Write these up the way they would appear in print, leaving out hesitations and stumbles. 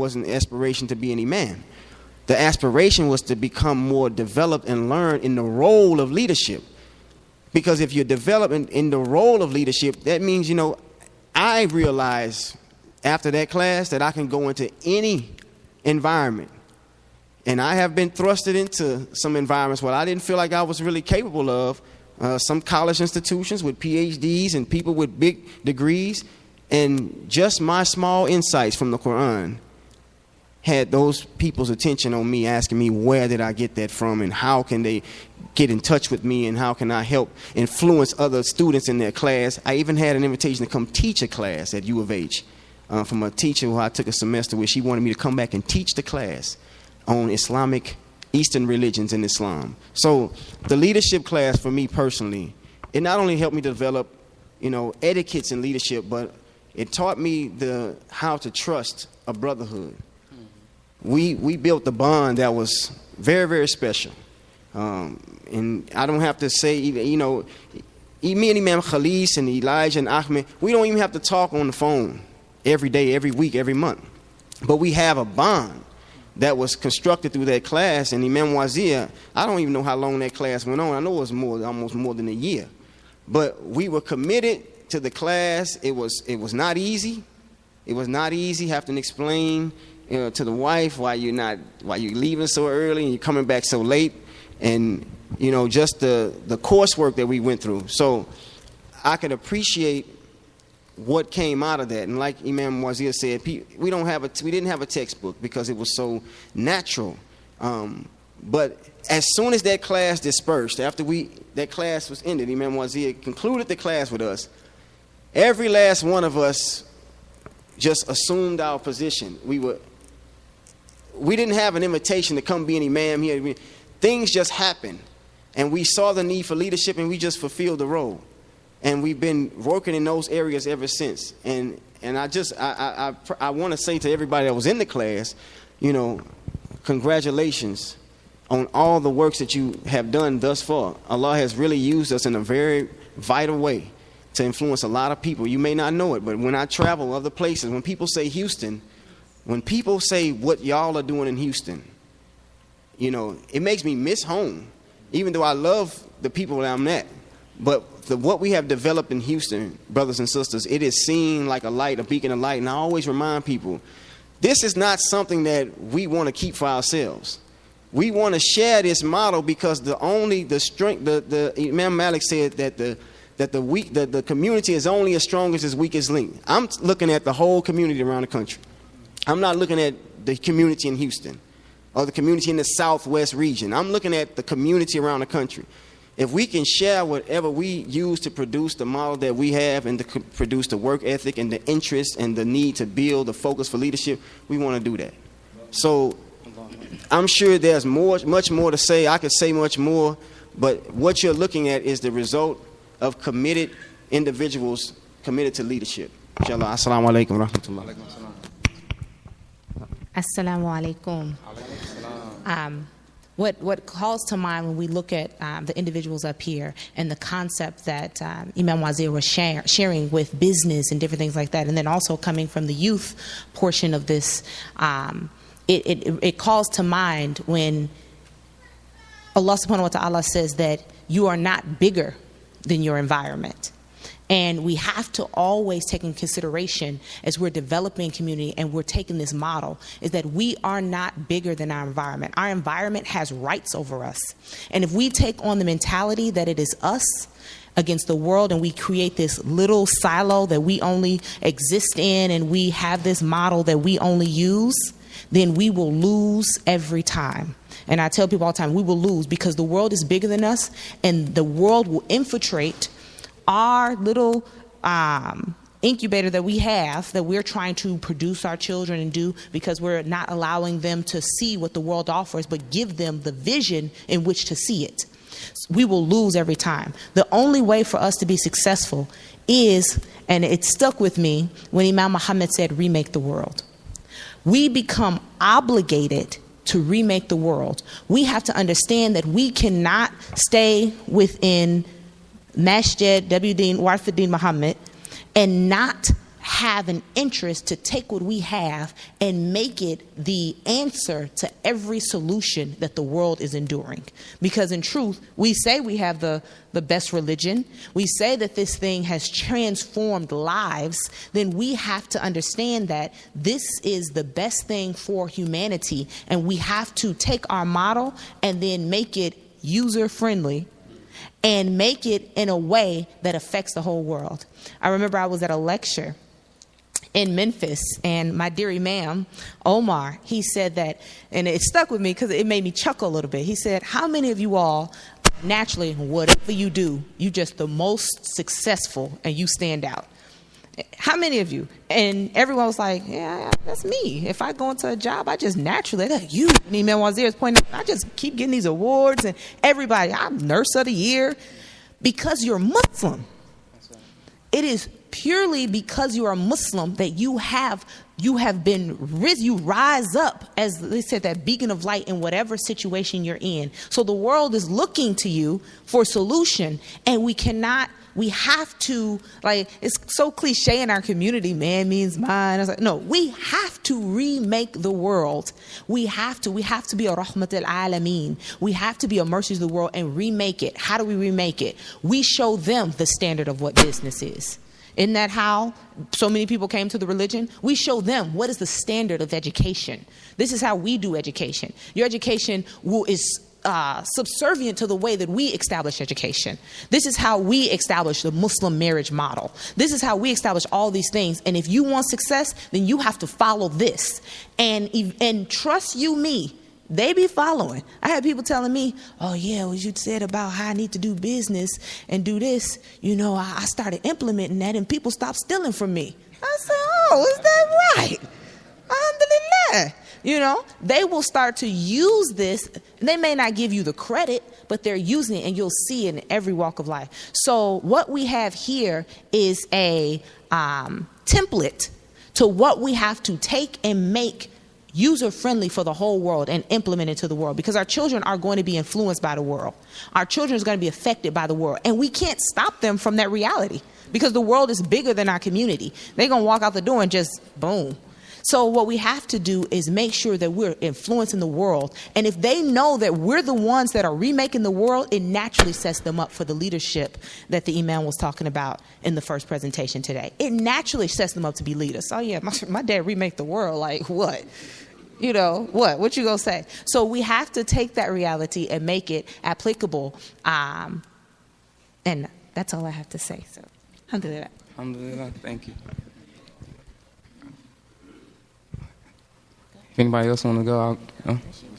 wasn't the aspiration to be an imam. The aspiration was to become more developed and learn in the role of leadership. Because if you're developing in the role of leadership, that means, I realized after that class that I can go into any environment. And I have been thrusted into some environments where I didn't feel like I was really capable of. Some college institutions with PhDs and people with big degrees. And just my small insights from the Quran had those people's attention on me, asking me where did I get that from and how can they get in touch with me and how can I help influence other students in their class. I even had an invitation to come teach a class at U of H from a teacher who I took a semester with. She wanted me to come back and teach the class on Islamic Eastern religions in Islam. So the leadership class for me personally, it not only helped me develop, etiquettes in leadership, but it taught me how to trust a brotherhood. We built a bond that was very, very special. And I don't have to say, me and Imam Khalis and Elijah and Ahmed, we don't even have to talk on the phone every day, every week, every month. But we have a bond that was constructed through that class. And Imam Wazir, I don't even know how long that class went on. I know it was almost more than a year. But we were committed to the class. It was not easy. It was not easy having to explain to the wife why you're leaving so early and you're coming back so late, and just the coursework that we went through. So I could appreciate what came out of that. And like Imam Wazir said, we didn't have a textbook because it was so natural. But as soon as that class dispersed, after that class was ended, Imam Wazir concluded the class with us. Every last one of us just assumed our position. We didn't have an invitation to come be an imam here. Things just happened. And we saw the need for leadership and we just fulfilled the role. And we've been working in those areas ever since. And I want to say to everybody that was in the class, congratulations on all the works that you have done thus far. Allah has really used us in a very vital way to influence a lot of people. You may not know it, but when I travel other places, when people say Houston, when people say what y'all are doing in Houston, it makes me miss home, even though I love the people that I'm at. But what we have developed in Houston, brothers and sisters, it is seen like a light, a beacon of light. And I always remind people, this is not something that we want to keep for ourselves. We want to share this model because the Imam Malik said that the community is only as strong as its weakest link. I'm looking at the whole community around the country. I'm not looking at the community in Houston or the community in the Southwest region. I'm looking at the community around the country. If we can share whatever we use to produce the model that we have and to produce the work ethic and the interest and the need to build the focus for leadership, we want to do that. So I'm sure there's much more to say. I could say much more, but what you're looking at is the result of committed individuals committed to leadership. Inshallah. Assalamu alaikum wa rahmatullah. Assalamu alaikum. What calls to mind when we look at the individuals up here and the concept that Imam Wazir was sharing with business and different things like that, and then also coming from the youth portion of this, it calls to mind when Allah subhanahu wa ta'ala says that you are not bigger than your environment. And we have to always take in consideration as we're developing community and we're taking this model is that we are not bigger than our environment. Our environment has rights over us. And if we take on the mentality that it is us against the world and we create this little silo that we only exist in and we have this model that we only use, then we will lose every time. And I tell people all the time, we will lose because the world is bigger than us and the world will infiltrate our little incubator that we have, that we're trying to produce our children and do because we're not allowing them to see what the world offers, but give them the vision in which to see it. We will lose every time. The only way for us to be successful is, and it stuck with me when Imam Muhammad said, remake the world. We become obligated to remake the world. We have to understand that we cannot stay within Masjid Wafiddin Muhammad and not have an interest to take what we have and make it the answer to every solution that the world is enduring. Because in truth, we say we have the best religion. We say that this thing has transformed lives. Then we have to understand that this is the best thing for humanity. And we have to take our model and then make it user-friendly and make it in a way that affects the whole world. I remember I was at a lecture in Memphis, and my dear Imam, Omar, he said that, and it stuck with me because it made me chuckle a little bit. He said, how many of you all, naturally, whatever you do, you just the most successful and you stand out? How many of you? And everyone was like, yeah, that's me. If I go into a job, I just naturally, you, and Imam Wazir is pointing out, I just keep getting these awards, and everybody, I'm nurse of the year, because you're Muslim. It is purely because you are Muslim that you have been risen. You rise up, as they said, that beacon of light in whatever situation you're in. So the world is looking to you for solution, and we have to, like, it's so cliche in our community, man means mine. I was like, no, we have to remake the world. We have to be a rahmat al-alameen. We have to be a mercy to the world and remake it. How do we remake it? We show them the standard of what business is. Isn't that how so many people came to the religion? We show them what is the standard of education. This is how we do education. Your education is subservient to the way that we establish education. This is how we establish the Muslim marriage model. This is how we establish all these things. And if you want success, then you have to follow this. And trust you me, they be following. I had people telling me, oh yeah, what you said about how I need to do business and do this, I started implementing that and people stopped stealing from me. I said, oh, is that right? Alhamdulillah. They will start to use this. They may not give you the credit, but they're using it, and you'll see it in every walk of life. So what we have here is a template to what we have to take and make user-friendly for the whole world and implement it to the world, because our children are going to be influenced by the world. Our children are going to be affected by the world, and we can't stop them from that reality because the world is bigger than our community. They're going to walk out the door and just boom. So what we have to do is make sure that we're influencing the world. And if they know that we're the ones that are remaking the world, it naturally sets them up for the leadership that the Imam was talking about in the first presentation today. It naturally sets them up to be leaders. Oh yeah, my dad remake the world. Like what? What you gonna say? So we have to take that reality and make it applicable. And that's all I have to say. So, alhamdulillah. Alhamdulillah. Thank you. If anybody else want to go out,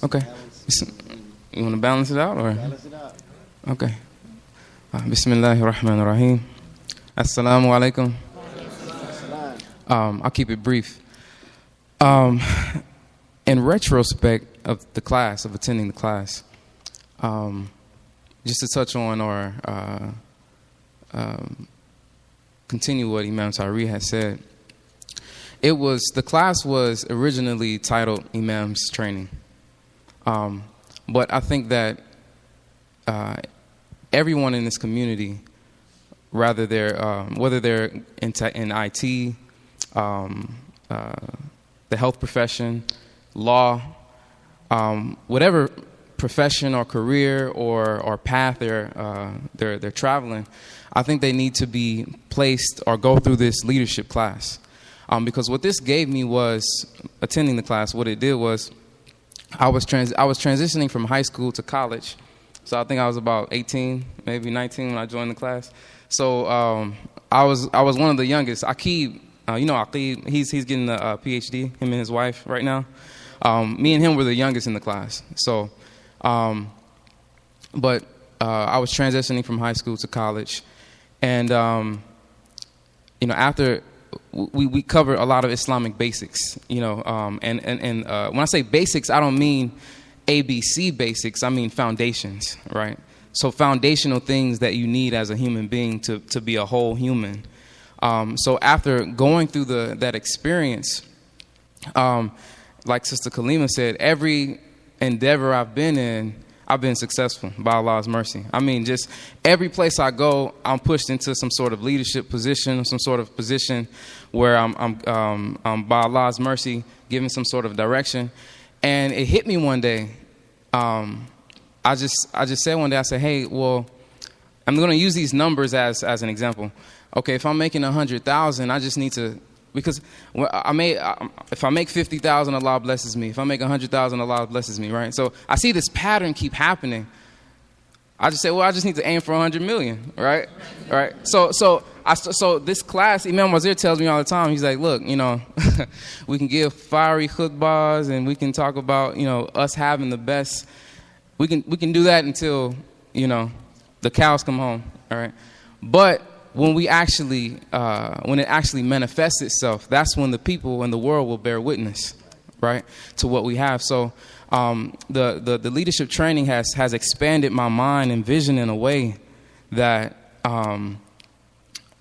okay. You want to balance it out, or? Balance it out. Okay. Bismillahir Rahmanir Rahim. Assalamu alaikum. I'll keep it brief. In retrospect of the class, of attending the class, just to touch on or continue what Imam Tariq had said, the class was originally titled Imam's Training. But I think that everyone in this community, whether they're in IT, the health profession, law, whatever profession or career or path they're traveling, I think they need to be placed or go through this leadership class. Because what this gave me was, attending the class, what it did was, I was transitioning from high school to college. So I think I was about 18, maybe 19 when I joined the class. So I was one of the youngest. Aqib, Aqib, he's getting a PhD, him and his wife right now. Me and him were the youngest in the class. So, but I was transitioning from high school to college, and after we cover a lot of Islamic basics, and when I say basics, I don't mean ABC basics. I mean foundations, right? So foundational things that you need as a human being to be a whole human. So after going through that experience, like Sister Kalima said, every endeavor I've been in, I've been successful by Allah's mercy. I mean, just every place I go, I'm pushed into some sort of leadership position, some sort of position where I'm by Allah's mercy given some sort of direction. And it hit me one day. I just said one day, I said, hey, well, I'm going to use these numbers as an example. Okay, if I'm making 100,000, I just need to, because if I make 50,000, Allah blesses me. If I make 100,000, Allah blesses me, right? So I see this pattern keep happening. I just say, well, I just need to aim for 100 million, right? Right. So this class, Imam Wazir tells me all the time. He's like, look, we can give fiery khutbahs and we can talk about, us having the best. We can do that until, the cows come home, all right? But when it actually manifests itself, that's when the people in the world will bear witness, right, to what we have. So the leadership training has expanded my mind and vision in a way that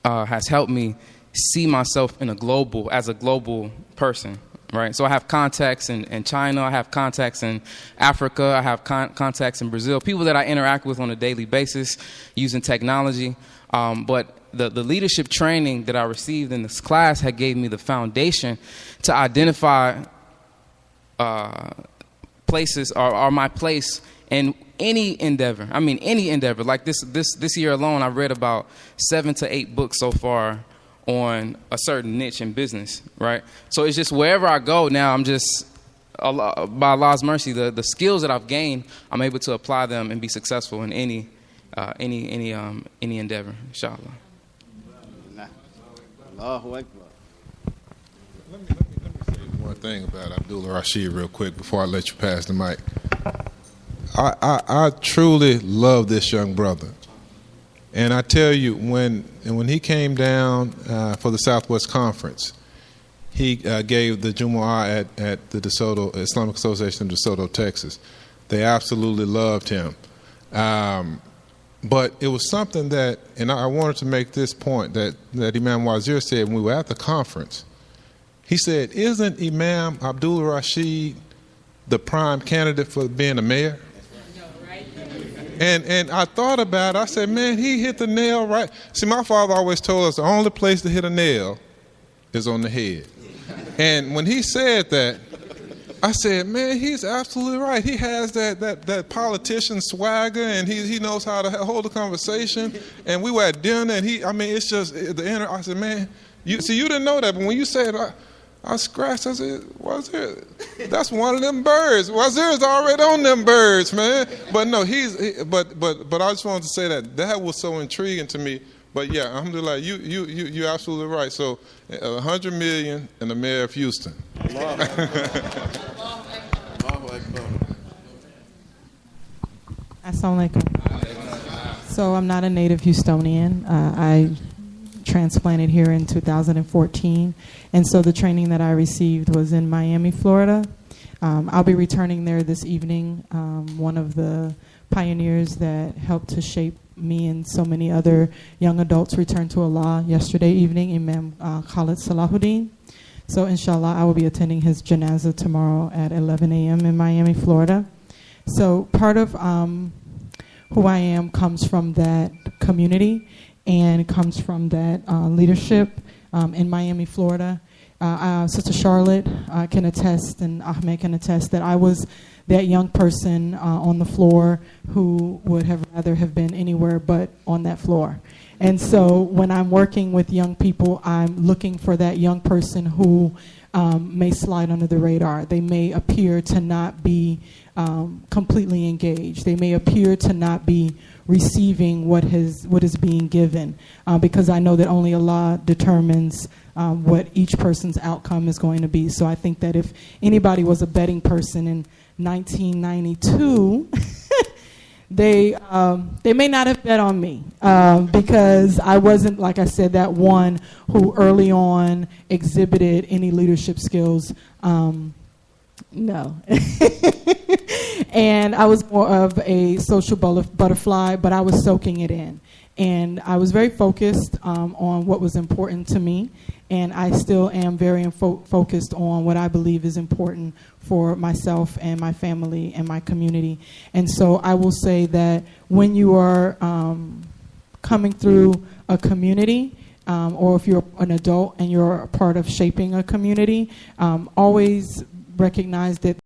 has helped me see myself as a global person, right? So I have contacts in China, I have contacts in Africa, I have contacts in Brazil, people that I interact with on a daily basis using technology. But the leadership training that I received in this class had gave me the foundation to identify places or my place in any endeavor. I mean, any endeavor. Like this year alone, I've read about 7 to 8 books so far on a certain niche in business, right? So it's just wherever I go now, I'm just, by Allah's mercy, the skills that I've gained, I'm able to apply them and be successful in any endeavor, inshallah. Allahu Akbar. Let me say one thing about Abdullah Rashid real quick before I let you pass the mic. I truly love this young brother. And I tell you, when he came down for the Southwest Conference, he gave the Jumu'ah at the DeSoto Islamic Association in DeSoto, Texas. They absolutely loved him. But it was something that, and I wanted to make this point that Imam Wazir said when we were at the conference. He said, isn't Imam Abdul Rashid the prime candidate for being a mayor? And I thought about it. I said, man, he hit the nail right. See, my father always told us the only place to hit a nail is on the head. And when he said that, I said, man, he's absolutely right. He has that politician swagger, and he knows how to hold a conversation. And we were at dinner, and it's just the inner. I said, man, you didn't know that, but when you said, I scratched. I said, Wazir, that's one of them birds. Wazir's already on them birds, man. But no, but I just wanted to say that was so intriguing to me. But yeah, alhamdulillah, you're absolutely right. So 100 million and the mayor of Houston. Assalamu alaikum. So I'm not a native Houstonian. I transplanted here in 2014, and so the training that I received was in Miami, Florida. I'll be returning there this evening. One of the pioneers that helped to shape me and so many other young adults returned to Allah yesterday evening, Imam Khalid Salahuddin. So inshallah, I will be attending his janazah tomorrow at 11 a.m. in Miami, Florida. So part of who I am comes from that community and comes from that leadership in Miami, Florida. Sister Charlotte can attest, and Ahmed can attest, that I was that young person on the floor who would have rather have been anywhere but on that floor. And so when I'm working with young people, I'm looking for that young person who may slide under the radar. They may appear to not be completely engaged. They may appear to not be receiving what is being given, because I know that only Allah determines what each person's outcome is going to be. So I think that if anybody was a betting person in 1992, they may not have bet on me because I wasn't, like I said, that one who early on exhibited any leadership skills. No. And I was more of a social butterfly, but I was soaking it in. And I was very focused on what was important to me. and I still am very focused on what I believe is important for myself and my family and my community. And so I will say that when you are coming through a community, or if you're an adult and you're a part of shaping a community, always recognize that